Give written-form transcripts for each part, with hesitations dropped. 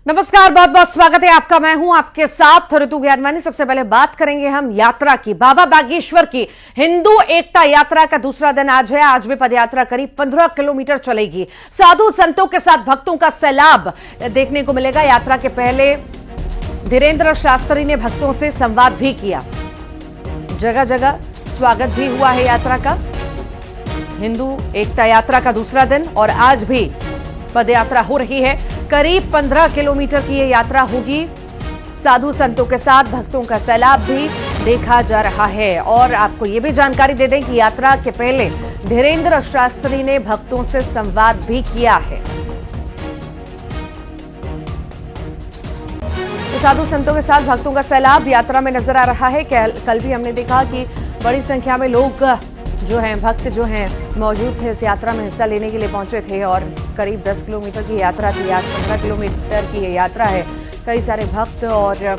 नमस्कार, बहुत बहुत स्वागत है आपका। मैं हूं आपके साथ ऋतु ज्ञानवानी। सबसे पहले बात करेंगे हम यात्रा की, बाबा बागेश्वर की। हिंदू एकता यात्रा का दूसरा दिन आज है। आज भी पदयात्रा करीब 15 किलोमीटर चलेगी। साधु संतों के साथ भक्तों का सैलाब देखने को मिलेगा। यात्रा के पहले धीरेन्द्र शास्त्री ने भक्तों से संवाद भी किया। जगह जगह स्वागत भी हुआ है यात्रा का। हिंदू एकता यात्रा का दूसरा दिन और आज भी पदयात्रा हो रही है। करीब 15 किलोमीटर की ये यात्रा होगी। साधु संतों के साथ भक्तों का सैलाब भी देखा जा रहा है। और आपको ये भी जानकारी दे दें कि यात्रा के पहले धीरेन्द्र शास्त्री ने भक्तों से संवाद भी किया है। तो साधु संतों के साथ भक्तों का सैलाब यात्रा में नजर आ रहा है। कल भी हमने देखा कि बड़ी संख्या में लोग जो हैं, भक्त जो हैं, मौजूद थे, इस यात्रा में हिस्सा लेने के लिए पहुंचे थे। और करीब 10 किलोमीटर की यात्रा थी। आज 15 किलोमीटर की ये यात्रा है। कई सारे भक्त और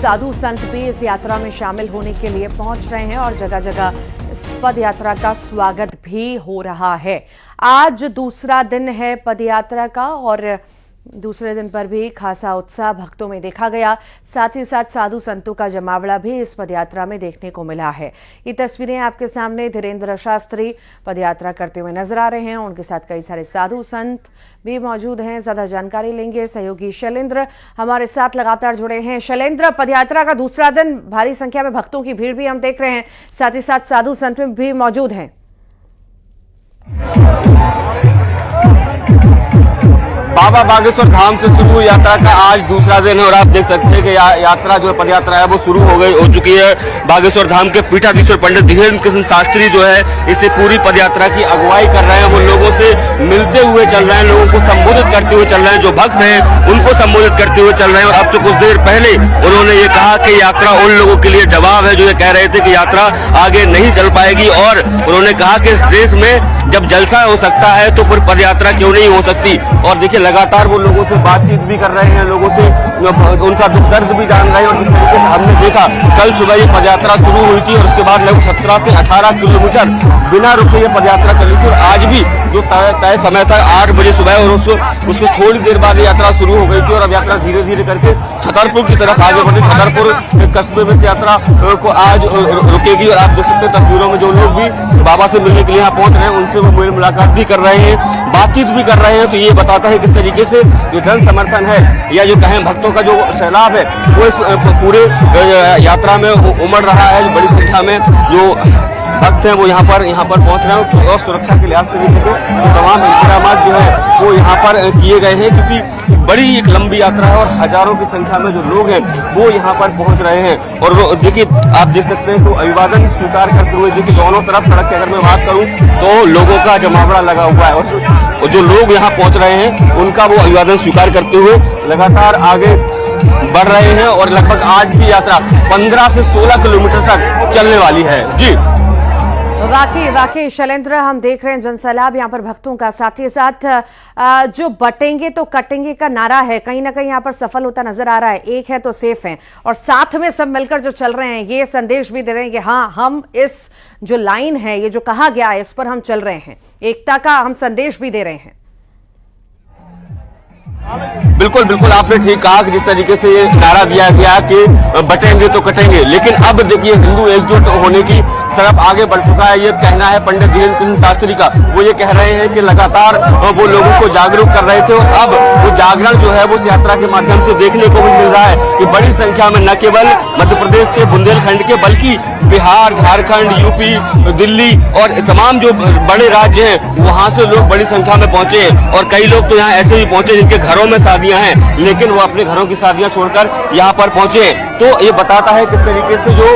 साधु संत भी इस यात्रा में शामिल होने के लिए पहुंच रहे हैं और जगह जगह इस पद यात्रा का स्वागत भी हो रहा है। आज दूसरा दिन है पद यात्रा का और दूसरे दिन पर भी खासा उत्साह भक्तों में देखा गया। साथ ही साथ साधु संतों का जमावड़ा भी इस पदयात्रा में देखने को मिला है। ये तस्वीरें आपके सामने धीरेन्द्र शास्त्री पदयात्रा करते हुए नजर आ रहे हैं। उनके साथ कई सारे साधु संत भी मौजूद हैं। ज्यादा जानकारी लेंगे। सहयोगी शैलेंद्र हमारे साथ लगातार जुड़े हैं। शैलेंद्र, पदयात्रा का दूसरा दिन, भारी संख्या में भक्तों की भीड़ भी हम देख रहे हैं, साथ ही साथ साधु संत भी मौजूद हैं। बाबा बागेश्वर धाम से शुरू यात्रा का आज दूसरा दिन है और आप देख सकते हैं कि यात्रा जो है, पदयात्रा है, वो शुरू हो चुकी है। बागेश्वर धाम के पीठाधीश्वर पंडित धीरेन्द्र कृष्ण शास्त्री जो है इसे पूरी पदयात्रा की अगुवाई कर रहे हैं। वो लोगों से मिलते हुए चल रहे हैं, लोगों को संबोधित करते हुए चल रहे हैं। जो भक्त हैं उनको संबोधित करते हुए चल रहे हैं। और अब से कुछ देर पहले उन्होंने ये कहा कि यात्रा उन लोगों के लिए जवाब है जो ये कह रहे थे कि यात्रा आगे नहीं चल पाएगी। और उन्होंने कहा कि इस देश में जब जलसा हो सकता है तो फिर पदयात्रा क्यों नहीं हो सकती। और देखिए, लगातार वो लोगों से बातचीत भी कर रहे हैं, लोगों से उनका दुख दर्द भी जान रहे हैं। और जिस तरीके से हमने देखा, कल सुबह ये पदयात्रा शुरू हुई थी और उसके बाद लगभग 17 से 18 किलोमीटर बिना रुके ये पदयात्रा चली थी। और आज भी जो तय समय था 8 बजे सुबह और उसको थोड़ी देर बाद यात्रा शुरू हो गई थी। और अब यात्रा धीरे धीरे करके छतरपुर की तरफ आगे बढ़ी। छतरपुर कस्बे में से यात्रा को आज रुकेगी। और आप देख सकते हैं तस्वीरों में जो लोग भी बाबा से मिलने के लिए यहाँ पहुंच रहे हैं, उनसे वो मेल मुलाकात भी कर रहे हैं, बातचीत भी कर रहे हैं। तो ये बताता है किस तरीके से जो जन समर्थन है या जो कहें भक्तों का जो सैलाब है वो इस पूरे यात्रा में उमड़ रहा है। बड़ी संख्या में जो भक्त हैं वो यहाँ पर पहुंच रहे हैं। और सुरक्षा के लिहाज से भी देखें तो तमाम इंतजाम जो है वो यहाँ पर किए गए हैं, क्योंकि बड़ी एक लंबी यात्रा है और हजारों की संख्या में जो लोग हैं वो यहाँ पर पहुंच रहे हैं। और देखिए, आप देख सकते हैं तो अभिवादन स्वीकार करते हुए देखिए दोनों तरफ सड़क की अगर मैं बात करूं तो लोगों का जमावड़ा लगा हुआ है। और जो लोग यहाँ पहुंच रहे हैं उनका वो अभिवादन स्वीकार करते हुए लगातार आगे बढ़ रहे हैं। और लगभग आज की यात्रा 15 से 16 किलोमीटर तक चलने वाली है। जी वाकई शैलेंद्र, हम देख रहे हैं जनसैलाब यहाँ पर भक्तों का। साथ ही साथ जो बटेंगे तो कटेंगे का नारा है, कहीं ना कहीं यहाँ पर सफल होता नजर आ रहा है। एक है तो सेफ है और साथ में सब मिलकर जो चल रहे हैं, ये संदेश भी दे रहे हैं कि हाँ, हम इस जो लाइन है, ये जो कहा गया है, इस पर हम चल रहे हैं। एकता का हम संदेश भी दे रहे हैं। बिल्कुल बिल्कुल, आपने ठीक कहा कि जिस तरीके से ये नारा दिया गया कि बटेंगे तो कटेंगे, लेकिन अब देखिए हिंदू एकजुट होने की तरफ आगे बढ़ चुका है। ये कहना है पंडित धीरेन्द्र कृष्ण शास्त्री का। वो ये कह रहे हैं कि लगातार वो लोगों को जागरूक कर रहे थे और अब वो जागरण जो है वो इस यात्रा के माध्यम से देखने को भी मिल रहा है कि बड़ी संख्या में न केवल मध्य प्रदेश के बुंदेलखंड के बल्कि बिहार, झारखंड, यूपी, दिल्ली और तमाम जो बड़े राज्य हैं वहां से लोग बड़ी संख्या में पहुंचे हैं। और कई लोग तो यहाँ ऐसे भी पहुंचे जिनके घरों में शादियां हैं, लेकिन वो अपने घरों की शादियां छोड़कर यहाँ पर पहुंचे हैं। तो ये बताता है किस तरीके से जो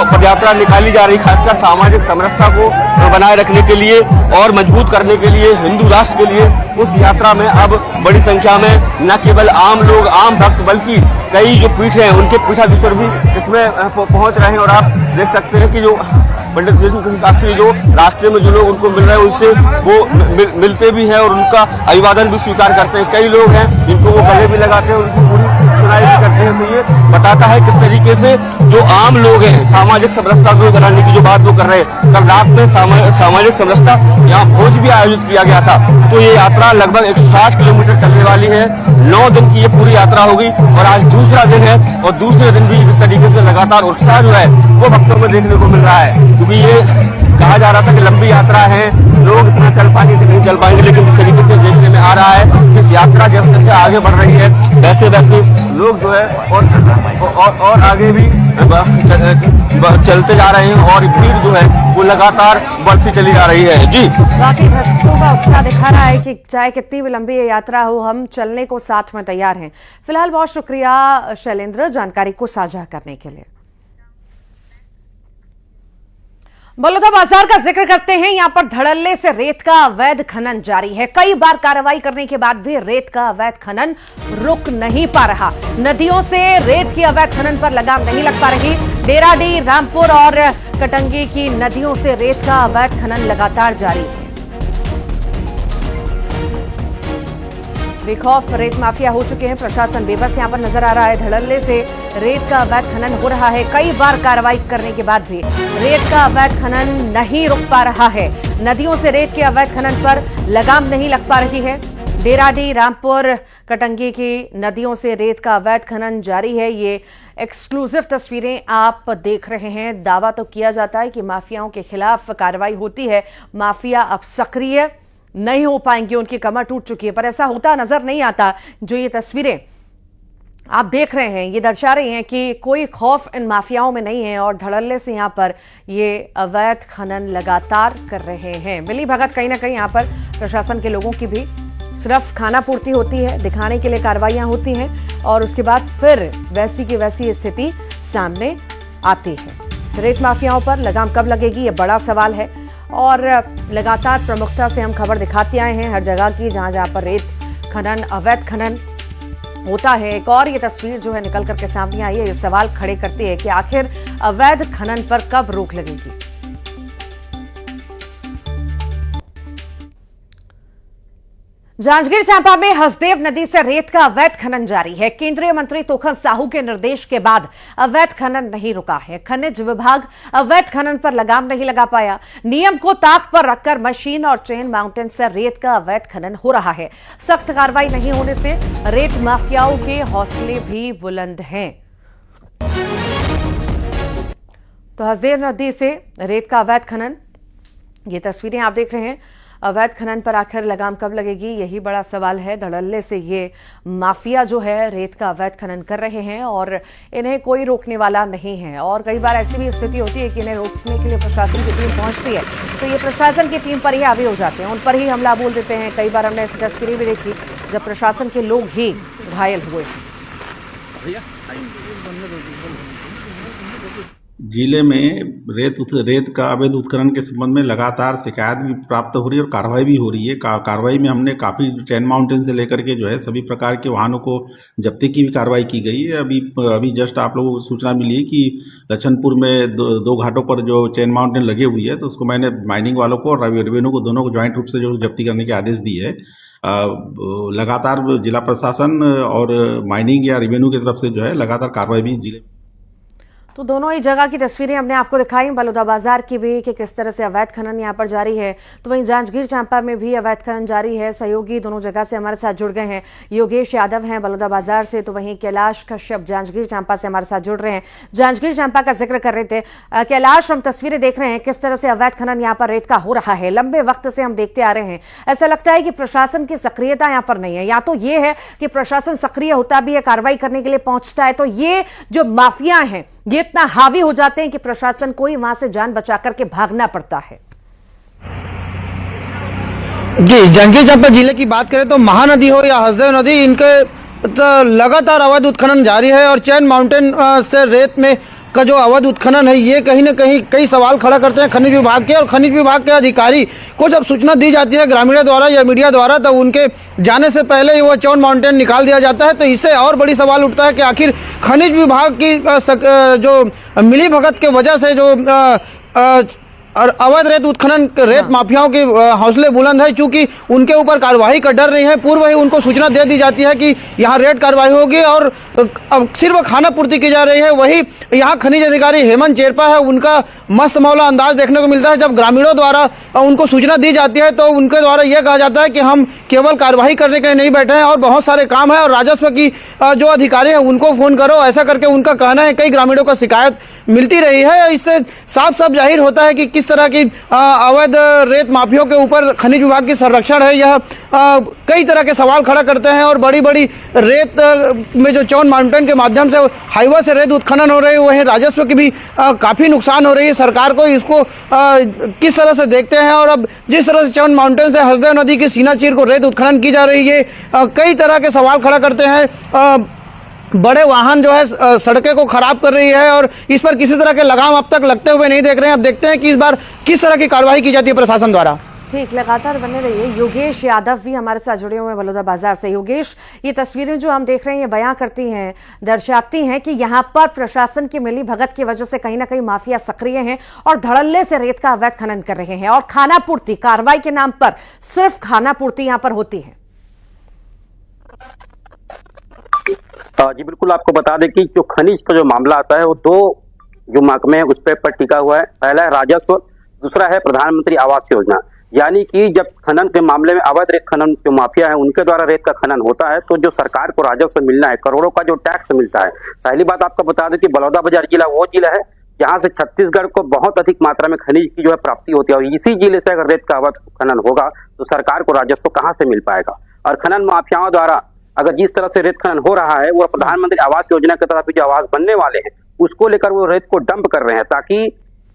पदयात्रा निकाली जा रही, खासकर सामाजिक समरसता को बनाए रखने के लिए और मजबूत करने के लिए, हिंदू राष्ट्र के लिए, उस यात्रा में अब बड़ी संख्या में न केवल आम लोग, आम भक्त, बल्कि कई जो पीठ हैं उनके पीठाधीश्वर भी इसमें पहुंच रहे हैं। और आप देख सकते हैं कि जो पंडित धीरेन्द्र कृष्ण शास्त्री जो रास्ते में जो लोग उनको मिल रहे हैं उनसे वो मिलते भी हैं और उनका अभिवादन भी स्वीकार करते हैं। कई लोग हैं जिनको वो गले भी लगाते हैं, उनकी पूरी जर्नलिस्ट करते हैं तो ये बताता है किस तरीके से जो आम लोग हैं सामाजिक समरसता को बनाने की जो बात वो कर रहे हैं। कल रात में सामाजिक समरसता यहाँ भोज भी आयोजित किया गया था। तो ये यात्रा लगभग 160 किलोमीटर चलने वाली है। 9 दिन की ये पूरी यात्रा होगी और आज दूसरा दिन है और दूसरे दिन भी इस तरीके से लगातार उत्साह जो है वो भक्तों में देखने को मिल रहा है। क्योंकि ये कहा जा रहा था कि लंबी यात्रा है, लोग इतना चल पाएंगे नहीं चल पाएंगे, लेकिन जिस तरीके से देखने में आ रहा है कि इस यात्रा जैसे जैसे आगे बढ़ रही है वैसे वैसे लोग जो है और आगे भी चलते जा रहे हैं और भीड़ जो है वो लगातार बढ़ती चली जा रही है। जी वाकई भक्तों का उत्साह दिखा रहा है कि चाहे कितनी भी लंबी यात्रा हो, हम चलने को साथ में तैयार हैं। फिलहाल बहुत शुक्रिया शैलेंद्र जानकारी को साझा करने के लिए। बलौदाबाजार का जिक्र करते हैं। यहां पर धड़ल्ले से रेत का अवैध खनन जारी है। कई बार कार्रवाई करने के बाद भी रेत का अवैध खनन रुक नहीं पा रहा। नदियों से रेत की अवैध खनन पर लगाम नहीं लग पा रही। डेराडीह, रामपुर और कटंगी की नदियों से रेत का अवैध खनन लगातार जारी है। बेखौफ रेत माफिया हो चुके हैं। प्रशासन बेबस यहां पर नजर आ रहा है। धड़ल्ले से रेत का अवैध खनन हो रहा है। कई बार कार्रवाई करने के बाद भी रेत का अवैध खनन नहीं रुक पा रहा है। नदियों से रेत के अवैध खनन पर लगाम नहीं लग पा रही है। डेराडीह, रामपुर, कटंगी की नदियों से रेत का अवैध खनन जारी है। ये एक्सक्लूसिव तस्वीरें आप देख रहे हैं। दावा तो किया जाता है कि माफियाओं के खिलाफ कार्रवाई होती है। माफिया अब सक्रिय नहीं हो पाएंगे, उनकी कमर टूट चुकी है, पर ऐसा होता नजर नहीं आता। जो ये तस्वीरें आप देख रहे हैं ये दर्शा रही हैं कि कोई खौफ इन माफियाओं में नहीं है और धड़ल्ले से यहां पर ये अवैध खनन लगातार कर रहे हैं। मिली भगत कहीं ना कहीं यहां पर प्रशासन के लोगों की भी सिर्फ खाना पूर्ति होती है, दिखाने के लिए कार्रवाइयां होती हैं और उसके बाद फिर वैसी की वैसी स्थिति सामने आती है। रेत माफियाओं पर लगाम कब लगेगी ये बड़ा सवाल है और लगातार प्रमुखता से हम खबर दिखाते आए हैं हर जगह की जहां जहां पर रेत खनन, अवैध खनन होता है। एक और ये तस्वीर जो है निकल करके सामने आई है, ये सवाल खड़े करती है कि आखिर अवैध खनन पर कब रोक लगेगी। जांजगीर चांपा में हसदेव नदी से रेत का अवैध खनन जारी है। केंद्रीय मंत्री तोखर साहू के निर्देश के बाद अवैध खनन नहीं रुका है। खनिज विभाग अवैध खनन पर लगाम नहीं लगा पाया। नियम को ताक पर रखकर मशीन और चेन माउंटेन से रेत का अवैध खनन हो रहा है। सख्त कार्रवाई नहीं होने से रेत माफियाओं के हौसले भी बुलंद हैं। तो हसदेव नदी से रेत का अवैध खनन, ये तस्वीरें आप देख रहे हैं। अवैध खनन पर आखिर लगाम कब लगेगी यही बड़ा सवाल है। धड़ल्ले से ये माफिया जो है रेत का अवैध खनन कर रहे हैं और इन्हें कोई रोकने वाला नहीं है। और कई बार ऐसी भी स्थिति होती है कि इन्हें रोकने के लिए प्रशासन की टीम पहुंचती है तो ये प्रशासन की टीम पर ही हावी हो जाते हैं, उन पर ही हमला बोल देते हैं। कई बार हमने ऐसी तस्वीरें भी देखी जब प्रशासन के लोग ही घायल हुए। जिले में रेत का अवैध उत्खनन के संबंध में लगातार शिकायत भी प्राप्त हो रही है और कार्रवाई भी हो रही है। कार्रवाई में हमने काफ़ी चैन माउंटेन से लेकर के जो है सभी प्रकार के वाहनों को जब्ती की भी कार्रवाई की गई है। अभी जस्ट आप लोगों को सूचना मिली है कि लखनपुर में दो घाटों पर जो चैन माउंटेन लगे हुई है तो उसको मैंने माइनिंग वालों को और रेवेन्यू को दोनों को ज्वाइंट रूप से जो जब्ती करने के आदेश दिए है। लगातार जिला प्रशासन और माइनिंग या रेवेन्यू की तरफ से जो है लगातार कार्रवाई भी जिले। तो दोनों ही जगह की तस्वीरें हमने आपको दिखाई, बलौदाबाजार की भी कि किस तरह से अवैध खनन यहां पर जारी है, तो वहीं जांजगीर चांपा में भी अवैध खनन जारी है। सहयोगी दोनों जगह से हमारे साथ जुड़ गए हैं। योगेश यादव हैं बलौदाबाजार से, तो वहीं कैलाश कश्यप जांजगीर चांपा से हमारे साथ जुड़ रहे हैं। जांजगीर चांपा का जिक्र कर रहे थे कैलाश, हम तस्वीरें देख रहे हैं किस तरह से अवैध खनन यहाँ पर रेत का हो रहा है। लंबे वक्त से हम देखते आ रहे हैं। ऐसा लगता है कि प्रशासन की सक्रियता यहाँ पर नहीं है। या तो ये है कि प्रशासन सक्रिय होता भी है, कार्रवाई करने के लिए पहुंचता है, तो ये जो माफिया हैं ये इतना हावी हो जाते हैं कि प्रशासन को ही वहां से जान बचा करके भागना पड़ता है। जी, जांजगीर चांपा जिले की बात करें तो महानदी हो या हसदेव नदी, इनके लगातार अवैध उत्खनन जारी है और चैन माउंटेन से रेत में का जो अवैध उत्खनन है ये कहीं न कहीं कई सवाल खड़ा करते हैं खनिज विभाग के। और खनिज विभाग के अधिकारी को जब सूचना दी जाती है ग्रामीणों द्वारा या मीडिया द्वारा, तो उनके जाने से पहले ही वो चैन माउंटेन निकाल दिया जाता है। तो इससे और बड़ी सवाल उठता है कि आखिर खनिज विभाग की जो मिली भगत के वजह से जो और अवैध रेत उत्खनन रेत माफियाओं के हौसले बुलंद है, चूंकि उनके ऊपर कार्रवाई का डर नहीं है। पूर्व ही उनको सूचना दे दी जाती है कि यहाँ रेड कार्रवाई होगी और अब सिर्फ खाना पूर्ति की जा रही है। वही यहाँ खनिज अधिकारी हेमंत चेरपा है, उनका मस्त मौला अंदाज देखने को मिलता है। जब ग्रामीणों द्वारा उनको सूचना दी जाती है तो उनके द्वारा यह कहा जाता है कि हम केवल कार्रवाई करने के लिए नहीं बैठे हैं और बहुत सारे काम है और राजस्व की जो अधिकारी है उनको फोन करो, ऐसा करके उनका कहना है। कई ग्रामीणों को शिकायत मिलती रही है। इससे साफ साफ जाहिर होता है कि किस तरह की अवैध रेत माफियों के ऊपर खनिज विभाग की संरक्षण है। यह कई तरह के सवाल खड़ा करते हैं और बड़ी बड़ी रेत में जो चौन माउंटेन के माध्यम से हाईवे से रेत उत्खनन हो रही है, वहीं राजस्व की भी काफी नुकसान हो रही है सरकार को। इसको किस तरह से देखते हैं? और अब जिस तरह से चौन माउंटेन से हसदेव नदी की सीना चीर को रेत उत्खनन की जा रही है, कई तरह के सवाल खड़ा करते हैं। बड़े वाहन जो है सड़कें को खराब कर रही है और इस पर किसी तरह के लगाम अब तक लगते हुए नहीं देख रहे हैं। अब देखते हैं कि इस बार किस तरह की कार्रवाई की जाती है प्रशासन द्वारा। ठीक, लगातार बने रहिए। योगेश यादव भी हमारे साथ जुड़े हुए हैं बलौदा बाजार से। योगेश, ये तस्वीरें जो हम देख रहे हैं ये बयां करती हैं, दर्शाती हैं कि यहाँ पर प्रशासन की मिली भगत की वजह से कहीं ना कहीं माफिया सक्रिय हैं और धड़ल्ले से रेत का अवैध खनन कर रहे हैं और खाना पूर्ति कार्रवाई के नाम पर सिर्फ खाना पूर्ति यहाँ पर होती है। जी बिल्कुल, आपको बता दें कि जो खनिज का जो मामला आता है वो दो जो महकमे हैं उस पर टिका हुआ है। पहला है राजस्व, दूसरा है प्रधानमंत्री आवास योजना। यानी कि जब खनन के मामले में अवैध रेत खनन जो माफिया है उनके द्वारा रेत का खनन होता है तो जो सरकार को राजस्व मिलना है, करोड़ों का जो टैक्स मिलता है। पहली बात आपको बता दें कि बलौदाबाजार जिला वो जिला है जहां से छत्तीसगढ़ को बहुत अधिक मात्रा में खनिज की जो है प्राप्ति होती है और इसी जिले से अगर रेत का अवैध खनन होगा तो सरकार को राजस्व कहां से मिल पाएगा। और खनन माफियाओं द्वारा अगर जिस तरह से रेत खनन हो रहा है वो प्रधानमंत्री आवास योजना के तहत जो आवास बनने वाले हैं उसको लेकर वो रेत को डंप कर रहे हैं ताकि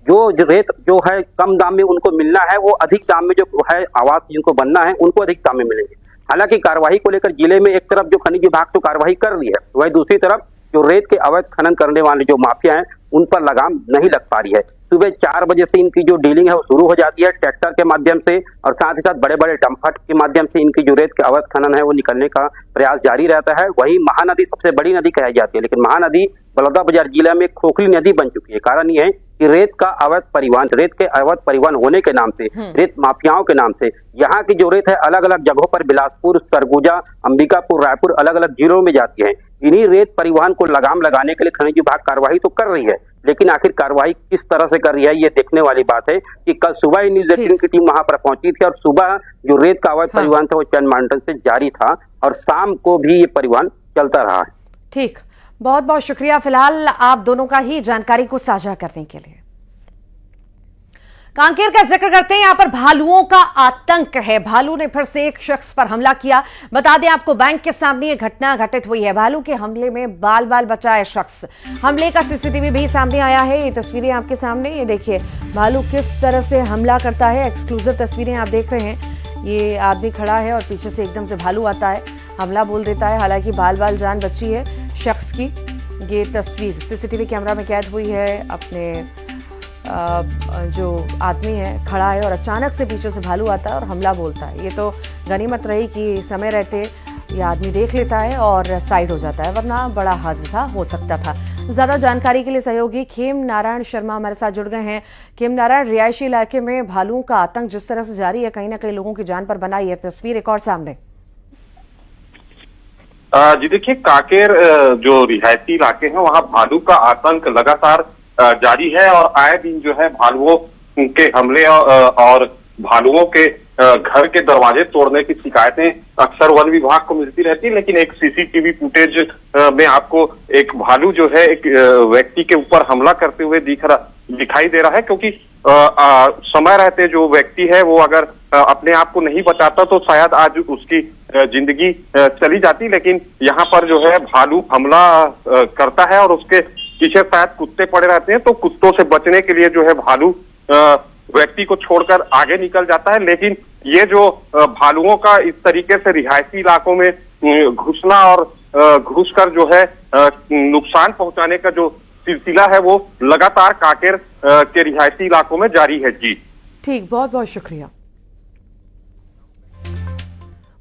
जो रेत जो है कम दाम में उनको मिलना है वो अधिक दाम में जो है आवास जिनको बनना है उनको अधिक दाम में मिलेंगे। हालांकि कार्रवाई को लेकर जिले में एक तरफ जो खनिज विभाग तो कार्रवाई कर रही है, वही दूसरी तरफ जो रेत के अवैध खनन करने वाले जो माफिया हैं उन पर लगाम नहीं लग पा रही है। सुबह 4 बजे से इनकी जो डीलिंग है वो शुरू हो जाती है ट्रैक्टर के माध्यम से और साथ ही साथ बड़े बड़े डंपर के माध्यम से इनकी जो रेत के अवैध खनन है वो निकलने का प्रयास जारी रहता है। वहीं महानदी सबसे बड़ी नदी कही जाती है, लेकिन महानदी बलौदाबाजार जिला में खोखली नदी बन चुकी है। कारण यह है कि रेत का अवैध परिवहन, रेत के अवैध परिवहन होने के नाम से, रेत माफियाओं के नाम से यहाँ की जो रेत है अलग अलग जगहों पर बिलासपुर, सरगुजा, अंबिकापुर, रायपुर अलग अलग जिलों में जाती है। इन्हीं रेत परिवहन को लगाम लगाने के लिए खनिज विभाग कार्रवाई तो कर रही है, लेकिन आखिर कार्रवाई किस तरह से कर रही है ये देखने वाली बात है। कि कल सुबह ही न्यूज18 की टीम वहां पर पहुंची थी और सुबह जो रेत का अवैध परिवहन था वो चंद माउंटेन से जारी था और शाम को भी ये परिवहन चलता रहा है। ठीक, बहुत बहुत शुक्रिया फिलहाल आप दोनों का ही जानकारी को साझा करने के लिए। कांकेर का जिक्र करते हैं, यहां पर भालुओं का आतंक है। भालू ने फिर से एक शख्स पर हमला किया। बता दें आपको, बैंक के सामने यह घटना घटित हुई है। भालू के हमले में बाल बाल बचा है शख्स। हमले का सीसीटीवी भी सामने आया है। ये तस्वीरें आपके सामने, ये देखिए भालू किस तरह से हमला करता है। एक्सक्लूसिव तस्वीरें आप देख रहे हैं। ये आदमी खड़ा है और पीछे से एकदम से भालू आता है, हमला बोल देता है। हालांकि बाल बाल जान बची है शख्स की। ये तस्वीर सीसीटीवी कैमरा में कैद हुई है। अपने जो आदमी है खड़ा है और अचानक से पीछे से भालू आता है और हमला बोलता है। ये तो गनीमत रही कि समय रहते ये आदमी देख लेता है और साइड हो जाता है, वरना बड़ा हादसा हो सकता था। ज्यादा जानकारी के लिए सहयोगी खेम नारायण शर्मा हमारे साथ जुड़ गए हैं। खेम नारायण, रिहायशी इलाके में भालुओं का आतंक जिस तरह से जारी है, कहीं ना कहीं लोगों की जान पर बना ये तस्वीर एक और सामने। जी देखिए, कांकेर जो रिहायशी इलाके हैं वहाँ भालू का आतंक लगातार जारी है और आए दिन जो है भालुओं के हमले और भालुओं के घर के दरवाजे तोड़ने की शिकायतें अक्सर वन विभाग को मिलती रहती है। लेकिन एक सीसीटीवी फुटेज में आपको एक भालू जो है एक व्यक्ति के ऊपर हमला करते हुए दिखाई दे रहा है, क्योंकि समय रहते जो व्यक्ति है वो अगर अपने आप को नहीं बचाता तो शायद आज उसकी जिंदगी चली जाती। लेकिन यहाँ पर जो है भालू हमला करता है और उसके पीछे शायद कुत्ते पड़े रहते हैं, तो कुत्तों से बचने के लिए जो है भालू व्यक्ति को छोड़कर आगे निकल जाता है। लेकिन ये जो भालुओं का इस तरीके से रिहायशी इलाकों में घुसना और घुसकर जो है नुकसान पहुंचाने का जो सिलसिला है वो लगातार कांकेर के रिहायशी इलाकों में जारी है। जी ठीक, बहुत बहुत शुक्रिया।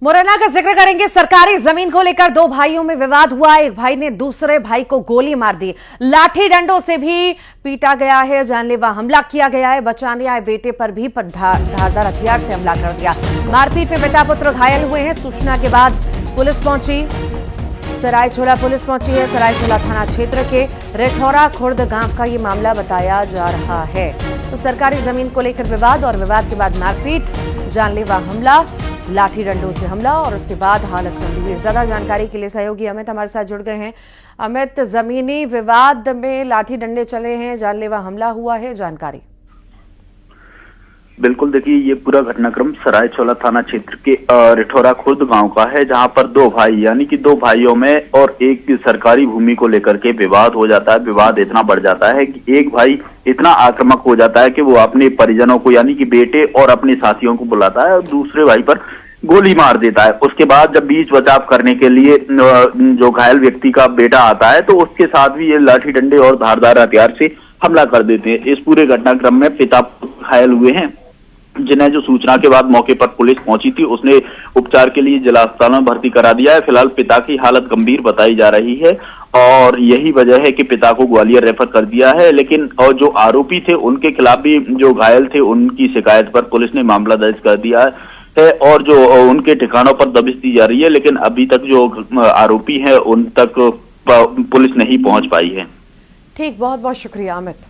मुरैना का जिक्र करेंगे। सरकारी जमीन को लेकर दो भाइयों में विवाद हुआ। एक भाई ने दूसरे भाई को गोली मार दी, लाठी डंडों से भी पीटा गया है, जानलेवा हमला किया गया है। बचाने आए बेटे पर भी धारदार हथियार से हमला कर दिया। मारपीट में पिता पुत्र घायल हुए हैं। सूचना के बाद पुलिस पहुंची, सरायछोला पुलिस पहुंची है। सरायछोला थाना क्षेत्र के रेठौरा खुर्द गांव का ये मामला बताया जा रहा है। तो सरकारी जमीन को लेकर विवाद और विवाद के बाद मारपीट, जानलेवा हमला, लाठी डंडों से हमला और उसके बाद हालत गंभीर। ज्यादा जानकारी के लिए सहयोगी अमित हमारे साथ जुड़ गए हैं। अमित, जमीनी विवाद में लाठी डंडे चले हैं, जानलेवा हमला हुआ है, जानकारी। बिल्कुल, देखिए ये पूरा घटनाक्रम सरायछोला थाना क्षेत्र के रिठौरा खुर्द गांव का है, जहां पर दो भाई यानी कि दो भाइयों में और एक सरकारी भूमि को लेकर के विवाद हो जाता है। विवाद इतना बढ़ जाता है कि एक भाई इतना आक्रामक हो जाता है कि वो अपने परिजनों को यानी कि बेटे और अपने साथियों को बुलाता है और दूसरे भाई पर गोली मार देता है। उसके बाद जब बीच बचाव करने के लिए जो घायल व्यक्ति का बेटा आता है तो उसके साथ भी ये लाठी डंडे और धारदार हथियार से हमला कर देते हैं। इस पूरे घटनाक्रम में पिता घायल हुए हैं, जिन्हें जो सूचना के बाद मौके पर पुलिस पहुंची थी, उसने उपचार के लिए जिला अस्पताल में भर्ती करा दिया है। फिलहाल पिता की हालत गंभीर बताई जा रही है और यही वजह है कि पिता को ग्वालियर रेफर कर दिया है। लेकिन और जो आरोपी थे उनके खिलाफ भी, जो घायल थे, उनकी शिकायत पर पुलिस ने मामला दर्ज कर दिया है और जो उनके ठिकानों पर दबिश दी जा रही है। लेकिन अभी तक जो आरोपी है उन तक पुलिस नहीं पहुंच पाई है। ठीक, बहुत बहुत शुक्रिया अमित।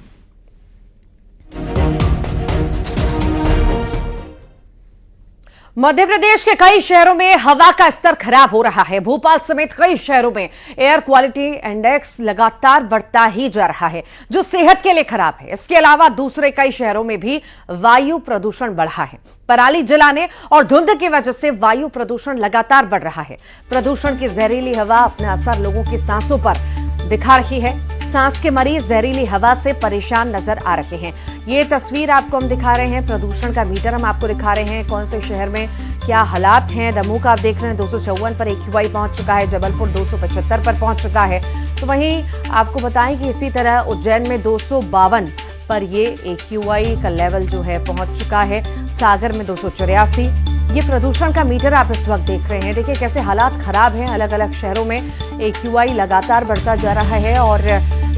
मध्य प्रदेश के कई शहरों में हवा का स्तर खराब हो रहा है। भोपाल समेत कई शहरों में एयर क्वालिटी इंडेक्स लगातार बढ़ता ही जा रहा है, जो सेहत के लिए खराब है। इसके अलावा दूसरे कई शहरों में भी वायु प्रदूषण बढ़ा है। पराली जलाने और धुंध की वजह से वायु प्रदूषण लगातार बढ़ रहा है। प्रदूषण की जहरीली हवा अपना असर लोगों की सांसों पर दिखा रही है। सांस के मरीज जहरीली हवा से परेशान नजर आ रहे हैं। ये तस्वीर आपको हम दिखा रहे हैं, प्रदूषण का मीटर हम आपको दिखा रहे हैं, कौन से शहर में क्या हालात हैं। दमोह का आप देख रहे हैं 254 पर AQI पहुंच चुका है, जबलपुर 275 पर पहुंच चुका है। तो वहीं आपको बताएं कि इसी तरह उज्जैन में 252 पर ये AQI का लेवल जो है पहुंच चुका है। सागर में 284। ये प्रदूषण का मीटर आप इस वक्त देख रहे हैं। देखिए कैसे हालात खराब हैं। अलग अलग शहरों में AQI लगातार बढ़ता जा रहा है और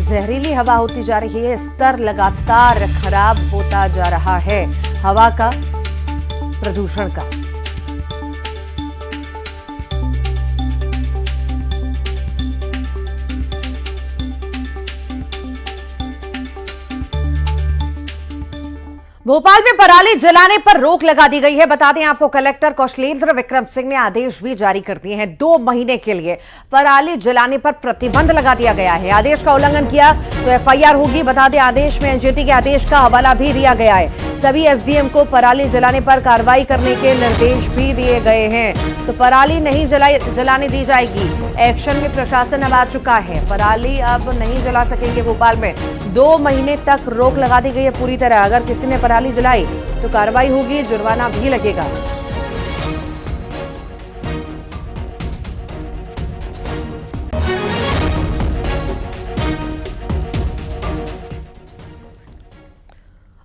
जहरीली हवा होती जा रही है। स्तर लगातार खराब होता जा रहा है हवा का, प्रदूषण का। भोपाल में पराली जलाने पर रोक लगा दी गई है। बता दें आपको, कलेक्टर कौशलेंद्र विक्रम सिंह ने आदेश भी जारी कर दिए हैं। 2 महीने के लिए पराली जलाने पर प्रतिबंध लगा दिया गया है। आदेश का उल्लंघन किया तो FIR होगी। बता दें आदेश में NGT के आदेश का हवाला भी दिया गया है। सभी SDM को पराली जलाने पर कार्रवाई करने के निर्देश भी दिए गए हैं। तो पराली नहीं जलाने दी जाएगी। एक्शन में प्रशासन अब आ चुका है। पराली अब नहीं जला सकेंगे भोपाल में। 2 महीने तक रोक लगा दी गई है पूरी तरह। अगर किसी ने पराली जलाई तो कार्रवाई होगी, जुर्माना भी लगेगा।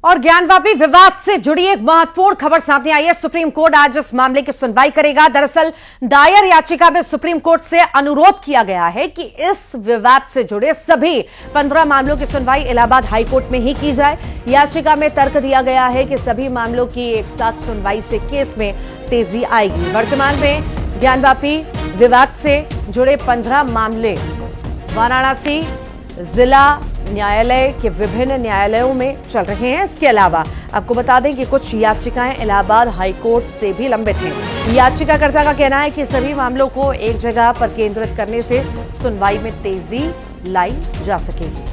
और ज्ञानवापी विवाद से जुड़ी एक महत्वपूर्ण खबर सामने आई है। सुप्रीम कोर्ट आज इस मामले की सुनवाई करेगा। दरअसल दायर याचिका में सुप्रीम कोर्ट से अनुरोध किया गया है कि इस विवाद से जुड़े सभी 15 मामलों की सुनवाई इलाहाबाद हाईकोर्ट में ही की जाए। याचिका में तर्क दिया गया है कि सभी मामलों की एक साथ सुनवाई से केस में तेजी आएगी। वर्तमान में ज्ञानवापी विवाद से जुड़े 15 मामले वाराणसी जिला न्यायालय के विभिन्न न्यायालयों में चल रहे हैं। इसके अलावा आपको बता दें कि कुछ याचिकाएं इलाहाबाद हाईकोर्ट से भी लंबित हैं। याचिकाकर्ता का कहना है कि सभी मामलों को एक जगह पर केंद्रित करने से सुनवाई में तेजी लाई जा सकेगी।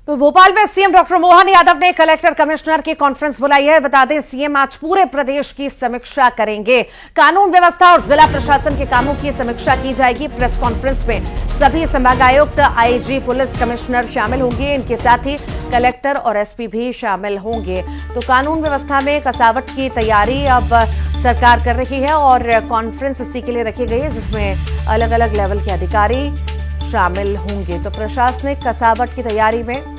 तो भोपाल में सीएम डॉक्टर मोहन यादव ने कलेक्टर कमिश्नर की कॉन्फ्रेंस बुलाई है। बता दें सीएम आज पूरे प्रदेश की समीक्षा करेंगे। कानून व्यवस्था और जिला प्रशासन के कामों की समीक्षा की जाएगी। प्रेस कॉन्फ्रेंस में सभी संभागायुक्त, IG, पुलिस कमिश्नर शामिल होंगे। इनके साथ ही कलेक्टर और SP भी शामिल होंगे। तो कानून व्यवस्था में कसावट की तैयारी अब सरकार कर रही है और कॉन्फ्रेंस इसी के लिए रखी गई है, जिसमें अलग अलग लेवल के अधिकारी शामिल होंगे। तो प्रशासनिक कसावट की तैयारी में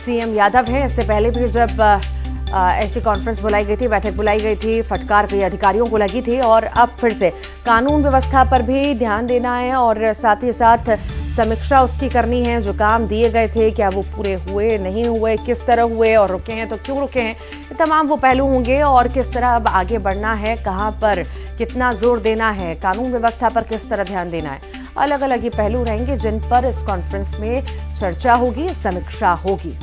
सीएम यादव हैं। इससे पहले भी जब ऐसी कॉन्फ्रेंस बुलाई गई थी, बैठक बुलाई गई थी, फटकार कई अधिकारियों को लगी थी और अब फिर से कानून व्यवस्था पर भी ध्यान देना है और साथ ही साथ समीक्षा उसकी करनी है। जो काम दिए गए थे क्या वो पूरे हुए, नहीं हुए, किस तरह हुए और रुके हैं तो क्यों रुके हैं, ये तमाम वो पहलू होंगे और किस तरह अब आगे बढ़ना है, कहां पर कितना जोर देना है, कानून व्यवस्था पर किस तरह ध्यान देना है। अलग अलग ये पहलू रहेंगे जिन पर इस कॉन्फ्रेंस में चर्चा होगी, समीक्षा होगी।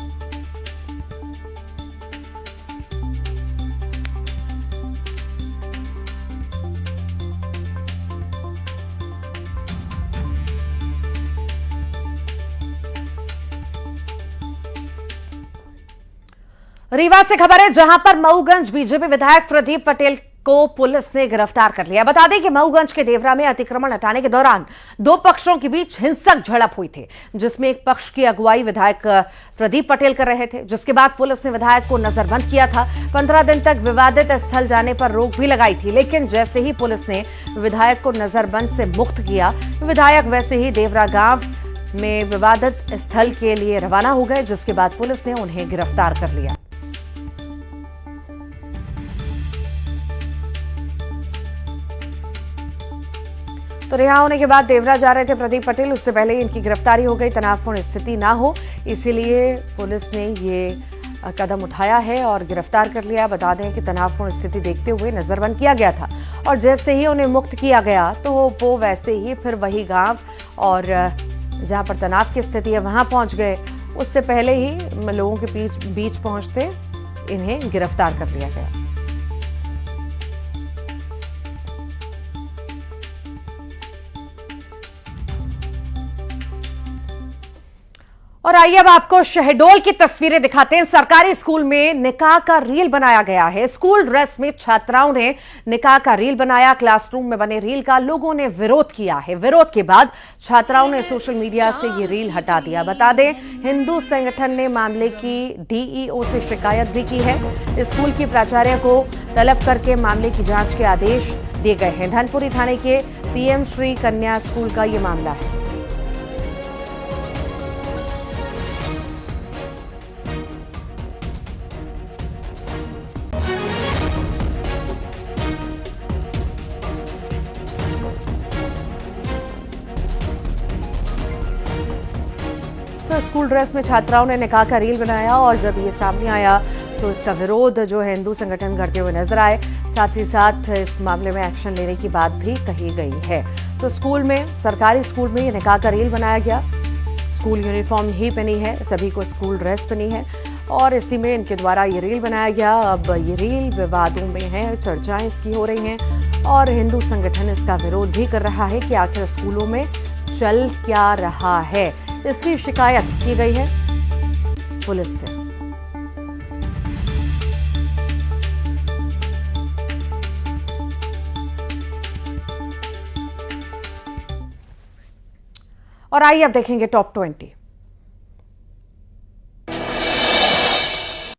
रीवा से खबर है जहां पर मऊगंज बीजेपी विधायक प्रदीप पटेल को पुलिस ने गिरफ्तार कर लिया। बता दें कि मऊगंज के देवरा में अतिक्रमण हटाने के दौरान दो पक्षों के बीच हिंसक झड़प हुई थी, जिसमें एक पक्ष की अगुवाई विधायक प्रदीप पटेल कर रहे थे, जिसके बाद पुलिस ने विधायक को नजरबंद किया था। 15 दिन तक विवादित स्थल जाने पर रोक भी लगाई थी, लेकिन जैसे ही पुलिस ने विधायक को नजरबंद से मुक्त किया, विधायक वैसे ही देवरा गांव में विवादित स्थल के लिए रवाना हो गए, जिसके बाद पुलिस ने उन्हें गिरफ्तार कर लिया। तो रिहा होने के बाद देवरा जा रहे थे प्रदीप पटेल, उससे पहले इनकी गिरफ्तारी हो गई। तनावपूर्ण स्थिति ना हो इसीलिए पुलिस ने ये कदम उठाया है और गिरफ्तार कर लिया। बता दें कि तनावपूर्ण स्थिति देखते हुए नजरबंद किया गया था और जैसे ही उन्हें मुक्त किया गया तो वो वैसे ही फिर वही गांव और जहां पर तनाव की स्थिति है वहां पहुंच गए। उससे पहले ही लोगों के बीच पहुंचते इन्हें गिरफ्तार कर लिया गया। और आइए अब आपको शहडोल की तस्वीरें दिखाते हैं। सरकारी स्कूल में निकाह का रील बनाया गया है। स्कूल ड्रेस में छात्राओं ने निकाह का रील बनाया। क्लासरूम में बने रील का लोगों ने विरोध किया है। विरोध के बाद छात्राओं ने सोशल मीडिया से ये रील हटा दिया। बता दें, हिंदू संगठन ने मामले की डीईओ से शिकायत भी की है। स्कूल की प्राचार्य को तलब करके मामले की जांच के आदेश दिए गए हैं। धनपुरी थाने के पीएम श्री कन्या स्कूल का ये मामला है। तो स्कूल ड्रेस में छात्राओं ने निकाह का रील बनाया और जब ये सामने आया तो इसका विरोध जो है हिंदू संगठन करते हुए नजर आए। साथ ही साथ इस मामले में एक्शन लेने की बात भी कही गई है। तो स्कूल में, सरकारी स्कूल में ये निकाह का रील बनाया गया। स्कूल यूनिफॉर्म ही पहनी है, सभी को स्कूल ड्रेस पहनी है और इसी में इनके द्वारा ये रील बनाया गया। अब ये रील विवादों में है, चर्चाएं इसकी हो रही हैं और हिंदू संगठन इसका विरोध भी कर रहा है कि आखिर स्कूलों में चल क्या रहा है। इसकी शिकायत की गई है पुलिस से। और आइए अब देखेंगे टॉप 20।